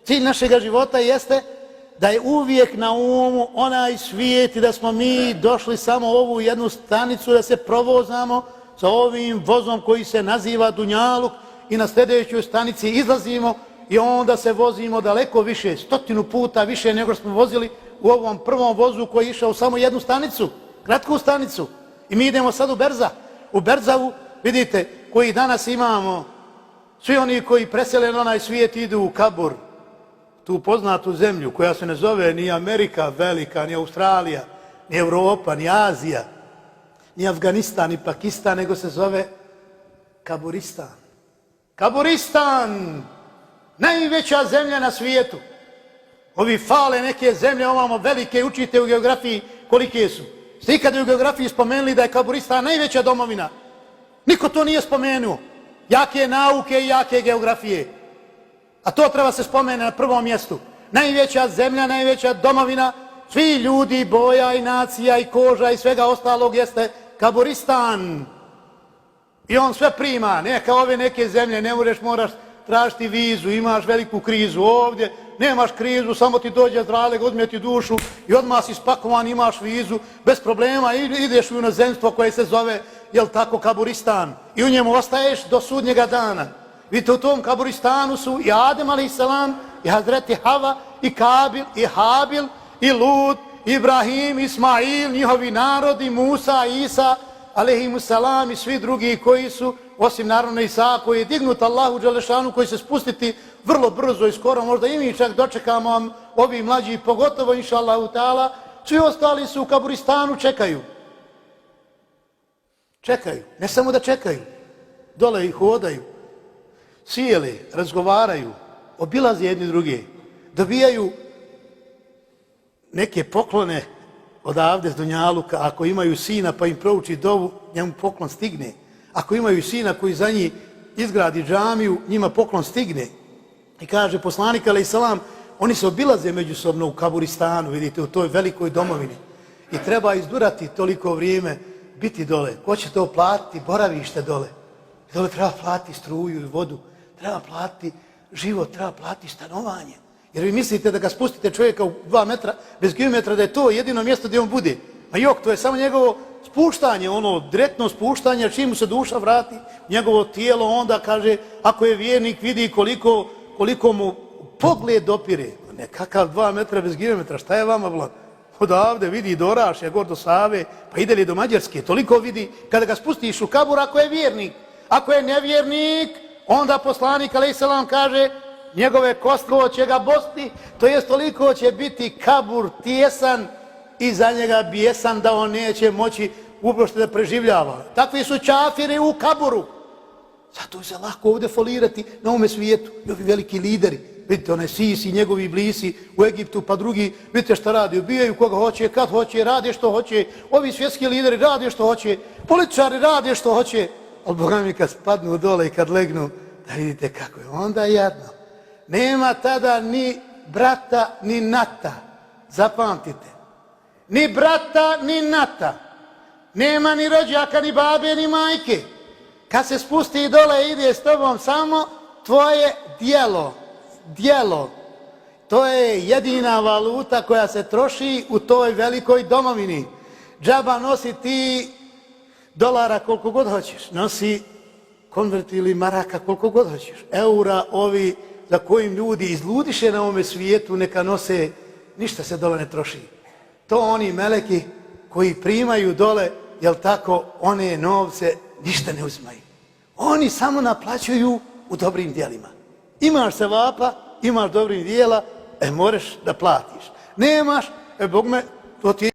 Cilj našega života jeste da je uvijek na umu onaj svijet i da smo mi došli samo u ovu jednu stanicu da se provozamo sa ovim vozom koji se naziva Dunjaluk i na sljedećoj stanici izlazimo i onda se vozimo daleko više, 100 puta više nego smo vozili u ovom prvom vozu koji je išao u samo jednu stanicu, kratku stanicu. I mi idemo sad u Berza. U Berzavu, vidite, koji danas imamo, svi oni koji presele na onaj svijet idu u Kabur, tu poznatu zemlju koja se ne zove ni Amerika velika, ni Australija, ni Europa, ni Azija, ni Afganistan, ni Pakistan, nego se zove Kaburistan. Kaburistan! Najveća zemlja na svijetu. Ovi fale neke zemlje, ovamo velike, učite u geografiji kolike su. Ste ikada u geografiji spomenuli da je Kaburistan najveća domovina? Niko to nije spomenuo. Jake nauke i jake geografije. A to treba se spomene na prvom mjestu. Najveća zemlja, najveća domovina, svi ljudi, boja i nacija i koža i svega ostalog jeste Kaburistan. I on sve prima, ne kao ove neke zemlje, ne moraš tražiti vizu, imaš veliku krizu ovdje, nemaš krizu, samo ti dođe zdraleg, odmije ti dušu i odmah si spakovan, imaš vizu, bez problema, ideš u inozemstvo koje se zove, jel tako, Kaburistan. I u njemu ostaješ do sudnjega dana. Vidite, u tom Kaburistanu su i Adem a.s. i Hazreti Hava, i Kabil, i Habil, i Lut, Ibrahim, Ismail, njihovi narodi, Musa, Isa, alejhimussalam i svi drugi koji su, osim naravno Isa, koji je dignut Allahu dželešanu, koji se spustiti vrlo brzo i skoro, možda i mi čak dočekamo, ovi mlađi pogotovo, inša Allahu ta'ala, svi ostali su u Kaburistanu, čekaju. Čekaju, ne samo da čekaju, dole ih hodaju, sjele, razgovaraju, obilaze jedni druge, dobijaju neke poklone odavde s Dunjaluka. Ako imaju sina pa im prouči dovu, njemu poklon stigne. Ako imaju sina koji za njih izgradi džamiju, njima poklon stigne. I kaže poslanik alejsalam, oni se obilaze međusobno u Kaburistanu, vidite, u toj velikoj domovini. I treba izdurati toliko vrijeme biti dole. Ko će to platiti? Boravište dole. Dole treba platiti struju i vodu, treba platiti život, treba platiti stanovanje. Jer vi mislite da ga spustite čovjeka u 2 metra bez geometra, da je to jedino mjesto gdje on bude. Ma jok, to je samo njegovo spuštanje, ono direktno spuštanje, čim mu se duša vrati, njegovo tijelo onda kaže, ako je vjernik, vidi koliko mu pogled dopire. Nekakav 2 metra bez geometra, šta je vama blan? Odavde vidi do Orašja, gor do Save, pa ide li do Mađarske, toliko vidi kada ga spustiš u Kabur ako je vjernik. Ako je nevjernik, onda poslanik alejsalam kaže, njegove kostilo će ga bosti, to jest toliko će biti Kabur tijesan i za njega bijesan da on neće moći uprošte da preživljava. Takvi su čafiri u Kaburu. Zato se lako ovdje folirati na ovome svijetu. I ovi veliki lideri, vidite, onaj Sisi, njegovi blisi u Egiptu, pa drugi, vidite šta radi, ubijaju koga hoće, kad hoće, rade što hoće. Ovi svjetski lideri rade što hoće, političari rade što hoće. Ali Boga mi kad spadnu dole i kad legnu, da vidite kako je onda jadno. Nema tada ni brata, ni nata. Zapamtite. Ni brata, ni nata. Nema ni rođaka, ni babe, ni majke. Kad se spusti dole ide s tobom samo tvoje djelo. Djelo. To je jedina valuta koja se troši u toj velikoj domovini. Džaba nosi ti dolara koliko god hoćeš. Nosi konvert ili maraka koliko god hoćeš. Eura ovi za kojim ljudi izludiše na ovome svijetu neka nose, ništa se dole ne troši. To oni meleki koji primaju dole, jel tako, one novce ništa ne uzimaju. Oni samo naplaćuju u dobrim djelima. Imaš sevapa, imaš dobrih djela, moraš da platiš. Nemaš, Bog me, to ti je